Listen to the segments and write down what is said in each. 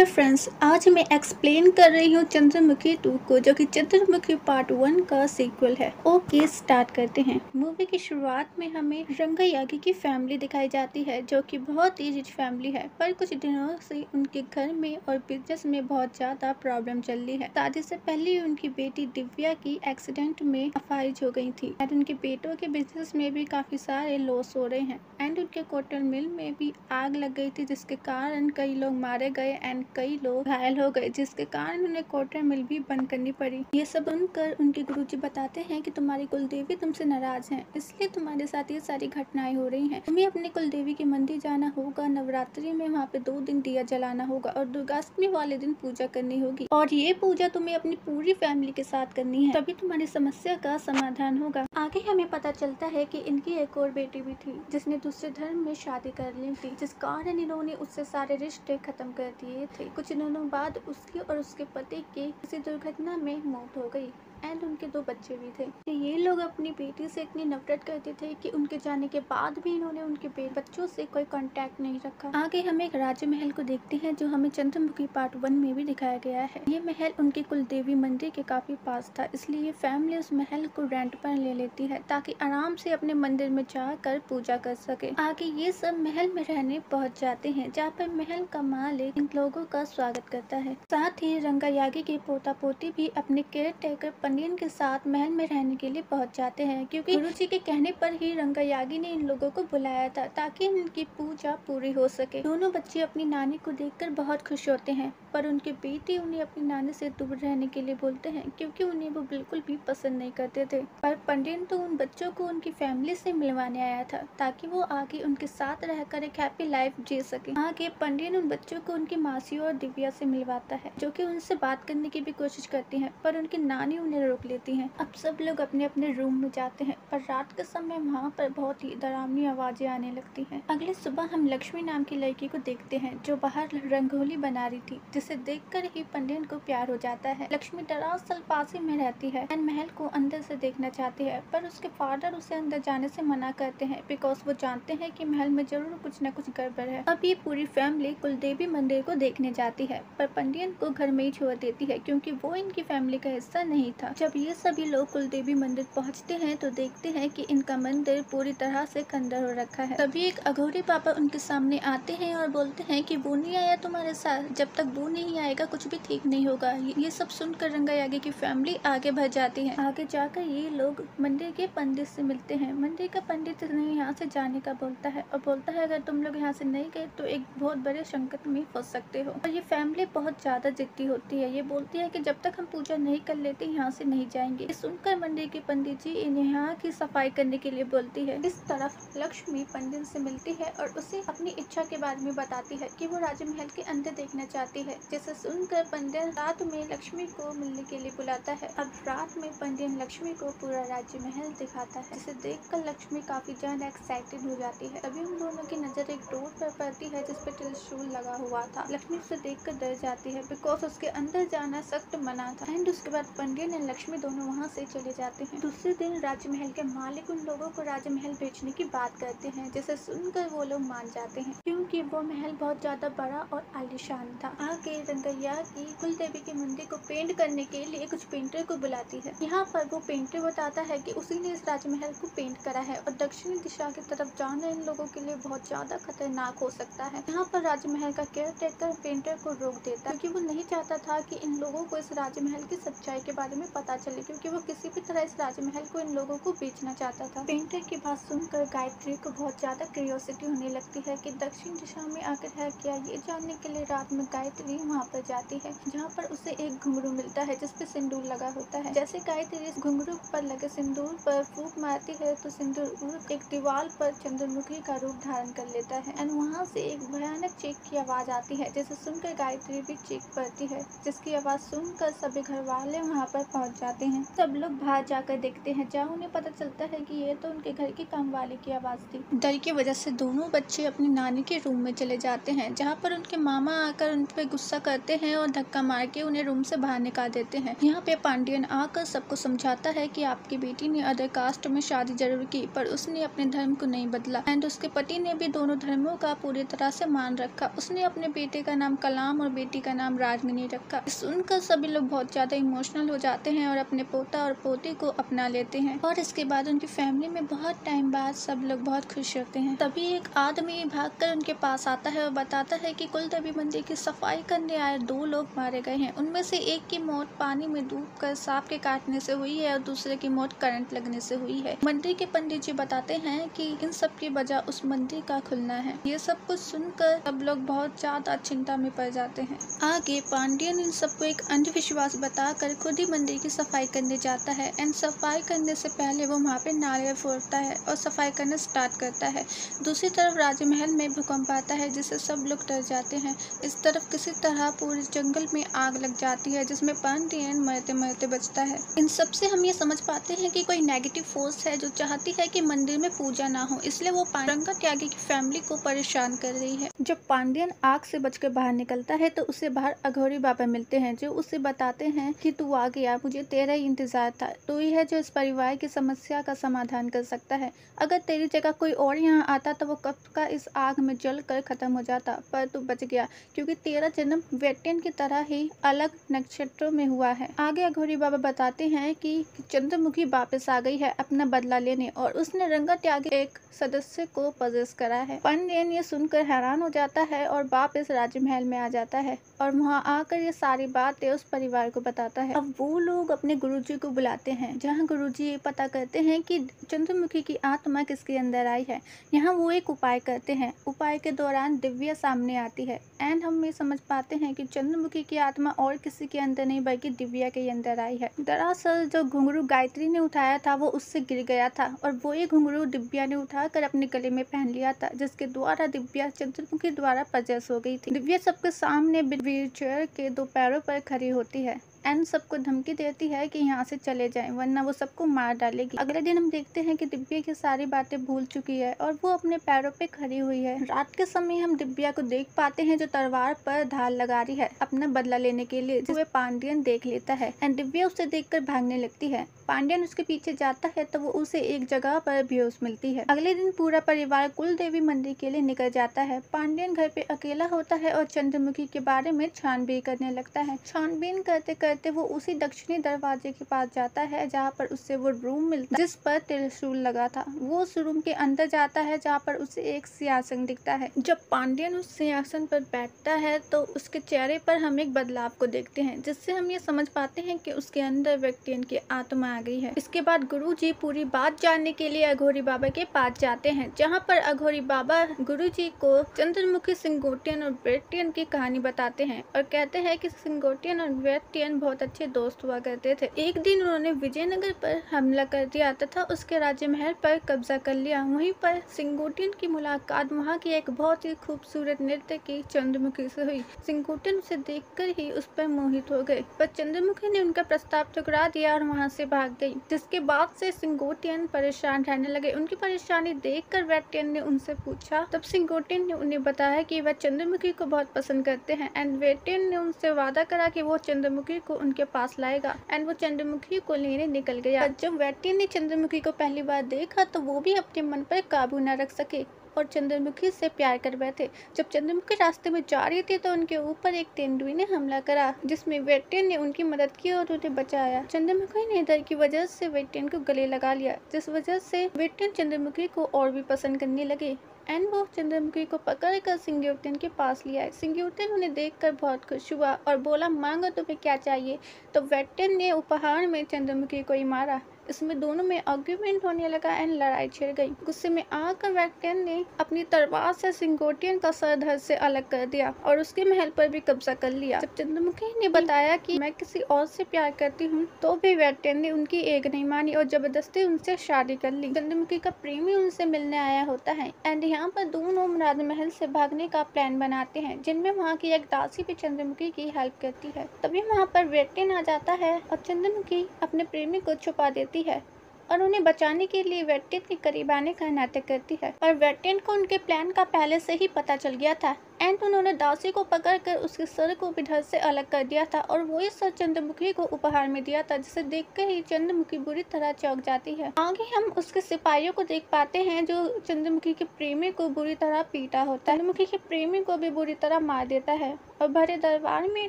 Hello friends, आज मैं explain कर रही हूँ चंद्रमुखी 2 को, जो कि चंद्रमुखी पार्ट 1 का सीक्वल है। ओके, स्टार्ट करते हैं। मूवी की शुरुआत में हमें रंगा यागी की फैमिली दिखाई जाती है, जो कि बहुत ही रिच फैमिली है, पर कुछ दिनों से उनके घर में और बिजनेस में बहुत ज्यादा प्रॉब्लम चल रही है। शादी से पहले उनकी बेटी दिव्या की एक्सीडेंट में अफाइज हो गई थी एंड उनके बेटों के बिजनेस में भी काफी सारे लॉस हो रहे हैं एंड उनके कॉटन मिल में भी आग लग गई थी, जिसके कारण कई लोग मारे गए एंड कई लोग घायल हो गए, जिसके कारण उन्हें कॉटन मिल भी बंद करनी पड़ी। ये सब सुनकर उनके गुरुजी बताते हैं कि तुम्हारी कुलदेवी तुमसे नाराज है, इसलिए तुम्हारे साथ ये सारी घटनाएं हो रही हैं। तुम्हें अपनी कुलदेवी के मंदिर जाना होगा, नवरात्रि में वहाँ पे 2 दिन दिया जलाना होगा और दुर्गाष्टमी वाले दिन पूजा करनी होगी, और ये पूजा तुम्हें अपनी पूरी फैमिली के साथ करनी है, तभी तुम्हारी समस्या का समाधान होगा। आगे हमें पता चलता है कि इनकी एक और बेटी भी थी, जिसने दूसरे धर्म में शादी कर ली थी, जिस कारण इन्होंने उससे सारे रिश्ते खत्म कर दिए थे। कुछ दिनों बाद उसकी और उसके पति की किसी दुर्घटना में मौत हो गई एंड उनके 2 बच्चे भी थे। ये लोग अपनी बेटी से इतनी नफरत करते थे कि उनके जाने के बाद भी इन्होंने उनके बच्चों से कोई कांटेक्ट नहीं रखा। आगे हम एक राजमहल को देखते हैं, जो हमें चंद्रमुखी पार्ट 1 में भी दिखाया गया है। ये महल उनके कुलदेवी मंदिर के काफी पास था, इसलिए फैमिली उस महल को रेंट पर ले लेती है ताकि आराम से अपने मंदिर में जाकर पूजा कर सके। आगे ये सब महल में रहने पहुंच जाते हैं, जहाँ पर महल का मालिक इन लोगों का स्वागत करता है। साथ ही रंगा यागी के पोता पोती भी अपने केयर टेकर पंडियन के साथ महल में रहने के लिए पहुंच जाते हैं, क्योंकि गुरुजी के कहने पर ही रंगा यागी ने इन लोगों को बुलाया था ताकि इनकी पूजा पूरी हो सके। दोनों बच्चे अपनी नानी को देखकर बहुत खुश होते हैं, पर उनके बेटे उन्हें अपनी नानी से दूर रहने के लिए बोलते हैं, क्योंकि उन्हें वो बिल्कुल भी पसंद नहीं करते थे। पर पंडियन तो उन बच्चों को उनकी फैमिली से मिलवाने आया था ताकि वो आगे उनके साथ रहकर एक हैप्पी लाइफ जी सके। आगे पंडियन उन बच्चों को उनकी मासी और दिव्या से मिलवाता है, जो कि उनसे बात करने की भी कोशिश करती हैं, पर उनकी नानी उन्हें रोक लेती हैं। अब सब लोग अपने अपने रूम में जाते हैं, पर रात के समय वहाँ पर बहुत ही डरावनी आवाजें आने लगती हैं। अगले सुबह हम लक्ष्मी नाम की लड़की को देखते हैं, जो बाहर रंगोली बना रही थी, जिसे देखकर ही पंडियन को प्यार हो जाता है। लक्ष्मी दरअसल पास ही में रहती है एंड महल को अंदर से देखना चाहती है, पर उसके फादर उसे अंदर जाने से मना करते हैं, बिकॉज वो जानते हैं कि महल में जरूर कुछ न कुछ गड़बड़ है। अब ये पूरी फैमिली कुलदेवी मंदिर को देखने जाती है, पर पंडियन को घर में ही छोड़ देती है, क्योंकि वो इनकी फैमिली का हिस्सा नहीं था। जब ये सभी लोग कुलदेवी मंदिर पहुंचते हैं तो देखते हैं कि इनका मंदिर पूरी तरह से खंडर हो रखा है। तभी एक अघोरी पापा उनके सामने आते हैं और बोलते हैं कि वो नहीं आया तुम्हारे साथ, जब तक वो नहीं आएगा कुछ भी ठीक नहीं होगा। ये सब सुनकर रंगा यागी की फैमिली आगे बढ़ जाती है। आगे जाकर ये लोग मंदिर के पंडित से मिलते हैं। मंदिर का पंडित इन्हें यहाँ से जाने का बोलता है और बोलता है अगर तुम लोग यहाँ से नहीं गए तो एक बहुत बड़े संकट में फंस सकते हो। और ये फैमिली बहुत ज्यादा जिद्दी होती है। ये बोलती है कि जब तक हम पूजा नहीं कर लेते यहाँ से नहीं जाएंगे। ये सुनकर मंदिर के पंडित जी इन्हें यहाँ की सफाई करने के लिए बोलती है। इस तरफ लक्ष्मी पंडित से मिलती है और उसे अपनी इच्छा के बारे में बताती है कि वो राजमहल के अंदर देखना चाहती है, जिसे सुनकर पंडित रात में लक्ष्मी को मिलने के लिए बुलाता है। अब रात में पंडित लक्ष्मी को पूरा राजमहल दिखाता है, जिसे देखकर लक्ष्मी काफी ज्यादा एक्साइटेड हो जाती है। तभी उन दोनों की नजर एक डोर पर पड़ती है, जिस पर त्रिशूल लगा हुआ था। लक्ष्मी उसे देखकर डर जाती है, बिकॉज उसके अंदर जाना सख्त मना था। एंड उसके बाद पंडित और लक्ष्मी दोनों वहाँ से चले जाते हैं। दूसरे दिन राजमहल के मालिक उन लोगों को राजमहल बेचने की बात करते हैं, जिसे सुनकर वो लोग मान जाते हैं, क्योंकि वो महल बहुत ज्यादा बड़ा और आलीशान था। आगे रंगैया की कुलदेवी के मंदिर को पेंट करने के लिए कुछ पेंटर को बुलाती है। यहाँ पर वो पेंटर बताता है कि उसी ने इस राजमहल को पेंट करा है और दक्षिणी दिशा की तरफ जाना इन लोगों के लिए बहुत ज्यादा खतरनाक हो सकता है। यहाँ पर राजमहल का केयर टेकर पेंटर को रोक देता है, क्योंकि वो नहीं चाहता था कि इन लोगों को इस राजमहल की सच्चाई के बारे में पता चले, क्योंकि वो किसी भी तरह इस राजमहल को इन लोगों को बेचना चाहता था। पेंटर की बात सुनकर गायत्री को बहुत ज्यादा क्यूरियोसिटी होने लगती है कि दक्षिण दिशा में आकर है क्या। ये जानने के लिए रात में गायत्री वहाँ पर जाती है, जहाँ पर उसे एक घुंघरू मिलता है जिसपे सिंदूर लगा होता है। जैसे गायत्री इस घुंघरू पर लगे सिंदूर पर फूंक मारती है तो सिंदूर एक दीवार पर चंद्रमुखी का रूप धारण कर लेता है एंड वहाँ से एक भयानक चीख की आवाज आती है, जिसे सुनकर गायत्री भी चीख पड़ती है, जिसकी आवाज सुनकर सभी घर वाले वहाँ पर पहुंच जाते हैं। सब लोग बाहर जाकर देखते हैं, जहाँ उन्हें पता चलता है कि ये तो उनके घर की काम वाले की आवाज़ थी। डर की वजह से दोनों बच्चे अपनी नानी के रूम में चले जाते हैं, जहाँ पर उनके मामा आकर उन पर गुस्सा करते हैं और धक्का मार के उन्हें रूम से बाहर निकाल देते हैं। यहाँ पे पांडियन आकर सबको समझाता है कि आपकी बेटी ने अदर कास्ट में शादी जरूर की, पर उसने अपने धर्म को नहीं बदला एंड उसके पति ने भी दोनों धर्मों का पूरी तरह से मान रखा। उसने अपने बेटे का नाम कलाम और बेटी का नाम राजमनी रखा। सुनकर सभी लोग बहुत ज्यादा इमोशनल हो जाते हैं और अपने पोता और पोती को अपना लेते हैं। और इसके बाद उनकी फैमिली में बहुत टाइम बाद सब लोग बहुत खुश होते हैं। तभी एक आदमी भागकर उनके पास आता है और बताता है कि कुल देवी मंदिर की सफाई करने आए 2 लोग मारे गए हैं। उनमें से एक की मौत पानी में डूबकर सांप के काटने से हुई है और दूसरे की मौत करंट लगने से हुई है। मंदिर के पंडित जी बताते हैं कि इन सब की वजह उस मंदिर का खुलना है। ये सब कुछ सुनकर सब लोग बहुत ज्यादा चिंता में पड़ जाते हैं। आगे पांडियन इन सबको एक अंधविश्वास बताकर खुद ही मंदिर की सफाई करने जाता है एंड सफाई करने से पहले वो वहाँ पे नारियल फोड़ता है और सफाई करना स्टार्ट करता है। दूसरी तरफ राजमहल में भूकंप आता है, जिससे सब लोग डर जाते हैं। इस तरफ किसी तरह पूरे जंगल में आग लग जाती है, जिसमें पांडियन मरते मरते बचता है। इन सब से हम ये समझ पाते हैं कि कोई नेगेटिव फोर्स है जो चाहती है कि मंदिर में पूजा ना हो, इसलिए वो रंगा त्यागी की फैमिली को परेशान कर रही है। जब पांडियन आग से बचकर बाहर निकलता है तो उसे बाहर अघोरी बाबा मिलते हैं, जो उसे बताते हैं कि तू आ गया, मुझे तेरा ही इंतजार था। तू ही है जो इस परिवार की समस्या का समाधान कर सकता है। अगर तेरी जगह कोई और यहाँ आता तो वो कब का इस आग में जल कर खत्म हो जाता, पर तू बच गया क्योंकि तेरा जन्म वेटियन की तरह ही अलग नक्षत्रों में हुआ है। आगे अघोरी बाबा बताते हैं कि चंद्रमुखी वापस आ गई है अपना बदला लेने और उसने रंगा त्यागी एक सदस्य को पजेस करा है। पांडियन ये सुनकर हैरान हो जाता है और वापस राजमहल में आ जाता है और वहाँ आकर ये सारी बातें उस परिवार को बताता है। अब वो लोग अपने गुरुजी को बुलाते हैं, जहाँ गुरुजी ये पता करते हैं कि चंद्रमुखी की आत्मा किसके अंदर आई है। यहाँ वो एक उपाय करते हैं। उपाय के दौरान दिव्या सामने आती है एंड हम ये समझ पाते हैं कि चंद्रमुखी की आत्मा और किसी के अंदर नहीं बल्कि दिव्या के अंदर आई है। दरअसल जो घुंघरू गायत्री ने उठाया था वो उससे गिर गया था और वो ही घुंघरू दिव्या ने उठाकर अपने गले में पहन लिया था, जिसके द्वारा दिव्या चंद्रमुखी द्वारा पजेस हो गई थी। दिव्या सबके सामने व्हीलचेयर के 2 पैरों पर खड़ी होती है एंड सबको धमकी देती है कि यहाँ से चले जाएं वरना वो सबको मार डालेगी। अगले दिन हम देखते हैं कि दिव्या की सारी बातें भूल चुकी है और वो अपने पैरों पे खड़ी हुई है। रात के समय हम दिव्या को देख पाते हैं जो तलवार पर धार लगा रही है अपना बदला लेने के लिए, जिसे पांडियन देख लेता है एंड दिव्या उसे देखकर भागने लगती है। पांडियन उसके पीछे जाता है तो वो उसे एक जगह पर बेहोश मिलती है। अगले दिन पूरा परिवार कुल देवी मंदिर के लिए निकल जाता है। पांडियन घर पे अकेला होता है और चंद्रमुखी के बारे में छानबीन करने लगता है। छानबीन करते करते वो उसी दक्षिणी दरवाजे के पास जाता है जहाँ पर उससे वो रूम मिलता है जिस पर त्रिशूल लगा था। वो उस रूम के अंदर जाता है जहाँ पर उसे एक सिंहासन दिखता है। जब पांडियन उस सिंहासन पर बैठता है तो उसके चेहरे पर हम एक बदलाव को देखते हैं, जिससे हम ये समझ पाते हैं कि उसके अंदर वेटियन की आत्मा आ गई है। इसके बाद गुरुजी पूरी बात जानने के लिए अघोरी बाबा के पास जाते हैं, जहाँ पर अघोरी बाबा गुरुजी को चंद्रमुखी, सिंगोटियन और वेटियन की कहानी बताते हैं और कहते हैं कि सिंगोटियन और वेटियन बहुत अच्छे दोस्त हुआ करते थे। एक दिन उन्होंने विजयनगर पर हमला कर दिया तथा उसके राजमहल पर कब्जा कर लिया। वहीं पर सिंगोटियन की मुलाकात वहाँ की एक बहुत ही खूबसूरत नृत्य की चंद्रमुखी से हुई। सिंगोटियन उसे देखकर ही उस पर मोहित हो गए, पर चंद्रमुखी ने उनका प्रस्ताव ठुकरा दिया और वहाँ से भाग गई, जिसके बाद से सिंगोटियन परेशान रहने लगे। उनकी परेशानी देखकर वेटियन ने उनसे पूछा, तब सिंगोटियन ने उन्हें बताया कि वह चंद्रमुखी को बहुत पसंद करते हैं एंड वेटियन ने उनसे वादा करा कि वो चंद्रमुखी को उनके पास लाएगा एंड वो चंद्रमुखी को लेने निकल गया। जब वेटियन ने चंद्रमुखी को पहली बार देखा तो वो भी अपने मन पर काबू न रख सके और चंद्रमुखी से प्यार कर बैठे। जब चंद्रमुखी रास्ते में जा रही थी तो उनके ऊपर एक तेंदुए ने हमला करा, जिसमें वेटियन ने उनकी मदद की और उन्हें बचाया। चंद्रमुखी ने डर की वजह से वेटियन को गले लगा लिया, जिस वजह से वेटियन चंद्रमुखी को और भी पसंद करने लगे एंड वो चंद्रमुखी को पकड़कर सिंगोटियन के पास ले आए। सिंगोटियन उन्हें देखकर बहुत खुश हुआ और बोला, मांगो तुम्हें क्या चाहिए। तो वेटियन ने उपहार में चंद्रमुखी को ही मारा इसमें दोनों में आर्ग्यूमेंट होने लगा एंड लड़ाई छिड़ गई। गुस्से में आकर वेक्टियन ने अपनी तलवार से सिंगोटियन का सर धड़ से अलग कर दिया और उसके महल पर भी कब्जा कर लिया। जब चंद्रमुखी ने बताया कि मैं किसी और से प्यार करती हूँ तो भी वेक्टियन ने उनकी एक नहीं मानी और जबरदस्ती उनसे शादी कर ली। चंद्रमुखी का प्रेमी उनसे मिलने आया होता है एंड यहाँ पर दोनों राजमहल से भागने का प्लान बनाते हैं, जिनमें वहाँ की एक दासी भी चंद्रमुखी की हेल्प करती है। तभी वहाँ पर वेक्टियन आ जाता है और चंद्रमुखी अपने प्रेमी को छुपा देती है और उन्हें बचाने के लिए वेक्टियन के करीब आने का नाटक करती है। और वेक्टियन को उनके प्लान का पहले से ही पता चल गया था एंड उन्होंने दासी को पकड़कर उसके सर को भी धड़ से अलग कर दिया था और वही सर चंद्रमुखी को उपहार में दिया था, जिसे देखकर ही चंद्रमुखी बुरी तरह चौंक जाती है। आगे हम उसके सिपाहियों को देख पाते हैं जो चंद्रमुखी के प्रेमी को बुरी तरह पीटा होता है। चंद्रमुखी के प्रेमी को भी बुरी तरह मार देता है और भरे दरबार में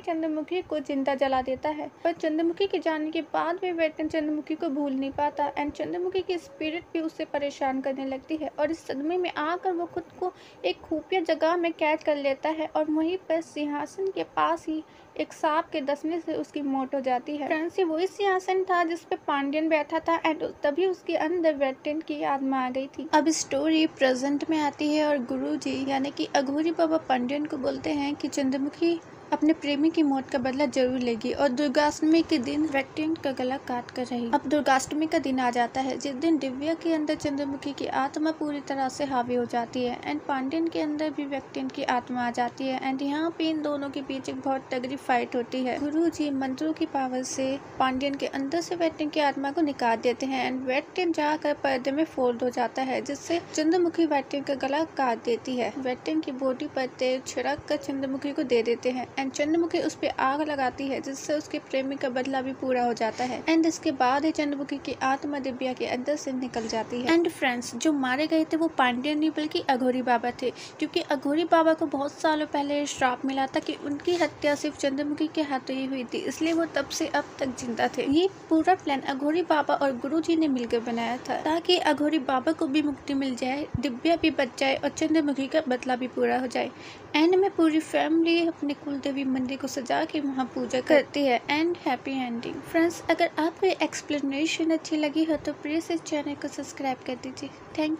चंद्रमुखी को जिंदा जला देता है। पर चंद्रमुखी के जाने के बाद भी वेक्टियन चंद्रमुखी को भूल नहीं पाता एंड चंद्रमुखी की स्पिरिट भी उसे परेशान करने लगती है और इस सदमे में आकर वो खुद को एक खुफिया जगह में कैद कर लेता है और वहीं पर सिंहासन के पास ही एक सांप के डसने से उसकी मौत हो जाती है। फ्रेंड्स, ये वही सिंहासन था जिस पे पांड्यन बैठा था एंड तभी उसके अंदर वेक्टियन की आत्मा आ गई थी। अब स्टोरी प्रेजेंट में आती है और गुरुजी यानी कि अघोरी बाबा पांड्यन को बोलते हैं कि चंद्रमुखी अपने प्रेमी की मौत का बदला जरूर लेगी और दुर्गाष्टमी के दिन वेक्टियन का गला काट कर रहेगी। अब दुर्गाष्टमी का दिन आ जाता है जिस दिन दिव्या के अंदर चंद्रमुखी की आत्मा पूरी तरह से हावी हो जाती है एंड पांड्यन के अंदर भी वेक्टियन की आत्मा आ जाती है एंड यहाँ पे इन दोनों के बीच एक बहुत तगड़ी फाइट होती है। गुरुजी मंत्रों की पावर से पांड्यन के अंदर से वेक्टियन की आत्मा को निकाल देते हैं एंड वेक्टियन जाकर पर्दे में फोल्ड हो जाता है, जिससे चंद्रमुखी वेक्टियन का गला काट देती है। वेक्टियन की बॉडी पर तेल छिड़क कर चंद्रमुखी को दे देते हैं एंड चंद्रमुखी उस पे आग लगाती है, जिससे उसके प्रेमी का बदला भी पूरा हो जाता है एंड इसके बाद ही चंद्रमुखी की आत्मा दिव्या के अंदर से निकल जाती है। एंड फ्रेंड्स, जो मारे गए थे वो पांड्यन नहीं बल्कि अघोरी बाबा थे, क्योंकि अघोरी बाबा को बहुत सालों पहले श्राप मिला था कि उनकी हत्या सिर्फ चंद्रमुखी के हाथों ही हुई थी, इसलिए वो तब से अब तक जिंदा थे। ये पूरा प्लान अघोरी बाबा और गुरुजी ने मिलकर बनाया था ताकि अघोरी बाबा को भी मुक्ति मिल जाए, दिव्या भी बच जाए और चंद्रमुखी का बदला भी पूरा हो जाए। एंड में पूरी फैमिली अपने कुलदेवी मंदिर को सजा के वहाँ पूजा करती है एंड हैप्पी एंडिंग। फ्रेंड्स, अगर आपको एक्सप्लेनेशन अच्छी लगी हो तो प्लीज इस चैनल को सब्सक्राइब कर दीजिए। Thank you.